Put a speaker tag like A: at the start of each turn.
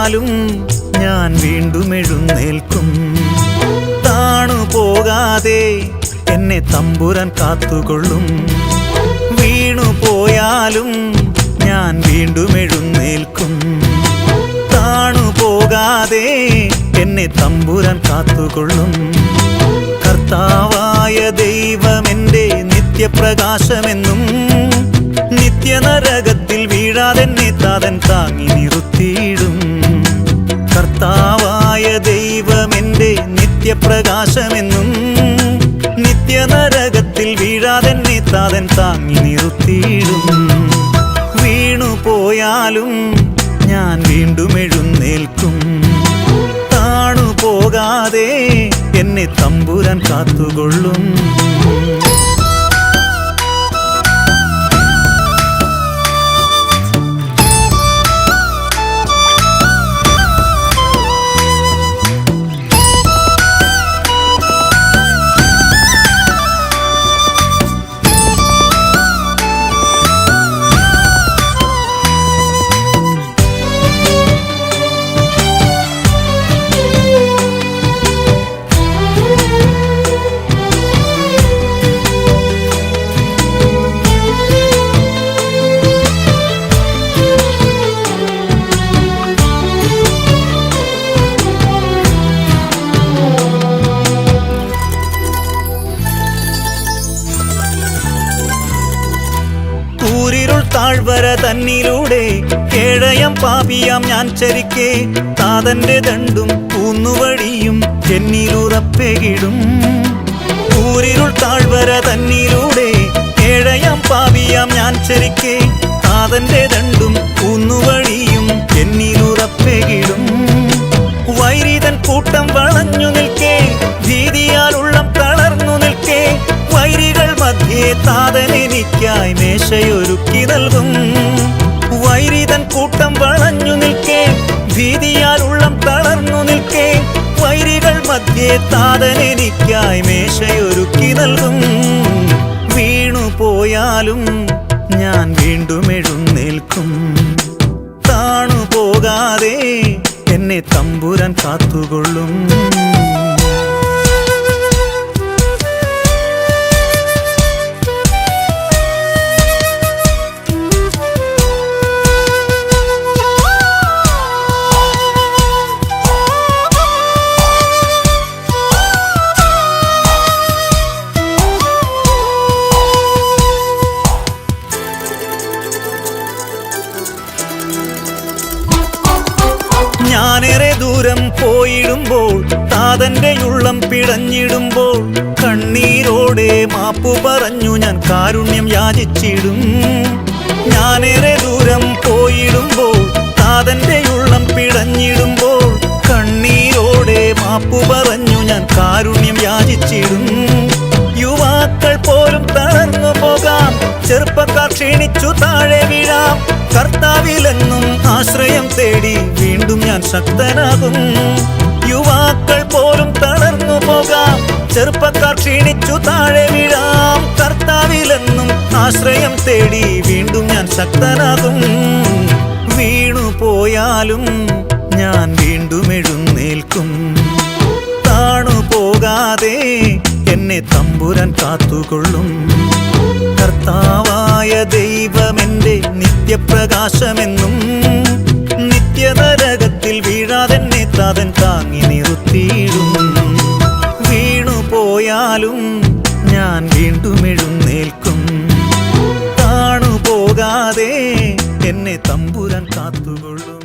A: പോയാലും ഞാൻ വീണ്ടും എഴുന്നേൽക്കും. താണു പോകാതെ എന്നെ തമ്പുരാൻ കാത്തുകൊള്ളും. വീണു പോയാലും ഞാൻ വീണ്ടും എഴുന്നേൽക്കും. താണു പോകാതെ എന്നെ തമ്പുരാൻ കാത്തുകൊള്ളും. കർത്താവായ ദൈവമെന്റെ നിത്യപ്രകാശമെന്നും നിത്യനരകത്തിൽ വീഴാതെന്നെ താതൻ താങ്ങി നിർത്തിയിടും. കർത്താവായ ദൈവമെന്റെ നിത്യപ്രകാശമെന്നും നിത്യനരകത്തിൽ വീഴാതെന്നെ താതൻ താങ്ങി നിർത്തിയിടും. വീണു പോയാലും ഞാൻ വീണ്ടും എഴുന്നേൽക്കും. താണു പോകാതെ എന്നെ തമ്പുരാൻ കാത്തുകൊള്ളും. താഴ്വര തന്നിലൂടെ കേഴയം പാപിയാം ഞാൻ ചരിക്കെ താതന്റെ ദണ്ടും കൂന്നുവഴിയും എന്നിലുറപ്പെകിടും. ഊരിരുൾ താഴ്വര തന്നിലൂടെ കേഴയം പാപിയാം ഞാൻ ചരിക്കെ താതന്റെ ദണ്ടും കൂന്നുവഴിയും എന്നിലുറപ്പെകിടും. വൈരിതൻ കൂട്ടം വളഞ്ഞു നിൽക്കേ ഭീതിയാൽ ഉള്ളം തളർന്നു നിൽക്കേ വൈരികൾ മധ്യേ താതൻ എനിക്കായി മേശയൊരുക്കി നൽകും. വൈരിതൻ കൂട്ടം വളഞ്ഞു നിൽക്കേ ഭീതിയാൽ ഉള്ളം തളർന്നു നിൽക്കേ വൈരികൾ മധ്യേ താതൻ എനിക്കായി മേശയൊരുക്കി നൽകും. വീണു പോയാലും ഞാൻ വീണ്ടും എഴുന്നേൽക്കും. താണു പോകാതെ എന്നെ തമ്പുരാൻ കാത്തുകൊള്ളും. ഞാനേറെ ദൂരം പോയിടുമ്പോൾ താതന്റെ ഉള്ളം പിടഞ്ഞിടുമ്പോൾ കണ്ണീരോടെ മാപ്പു പറഞ്ഞു ഞാൻ കാരുണ്യം യാചിച്ചിടും. ഞാനേറെ ദൂരം പോയിടുമ്പോൾ താതന്റെ ഉള്ളം പിടഞ്ഞിടുമ്പോൾ കണ്ണീരോടെ മാപ്പു പറഞ്ഞു ഞാൻ കാരുണ്യം യാചിച്ചിടും. യുവാക്കൾ പോലും തളർന്നു പോകാം, ചെറുപ്പക്കാർ ക്ഷീണിച്ചു താഴെ വീഴാം. കർത്താവിലെന്നും ആശ്രയം തേടി വീണ്ടും ഞാൻ ശക്തനാകും. യുവാക്കൾ പോലും തളർന്നു പോകാം, ചെറുപ്പക്കാർ ക്ഷീണിച്ചു താഴെ വീഴാം. കർത്താവിലെന്നും ആശ്രയം തേടി വീണ്ടും ഞാൻ ശക്തനാകും. വീണു പോയാലും ഞാൻ വീണ്ടും എഴുന്നേൽക്കും. താണു പോകാതെ എന്നെ തമ്പുരാൻ കാത്തുകൊള്ളും. കർത്താവായ ദൈവമെന്റെ നിത്യപ്രകാശമെന്നും നിത്യനരകത്തിൽ വീഴാതെന്നെ താതൻ താങ്ങി നിർത്തിയിടും. വീണു പോയാലും ഞാൻ വീണ്ടും എഴുന്നേൽക്കും. താണു പോകാതെ എന്നെ തമ്പുരാൻ കാത്തുകൊള്ളും.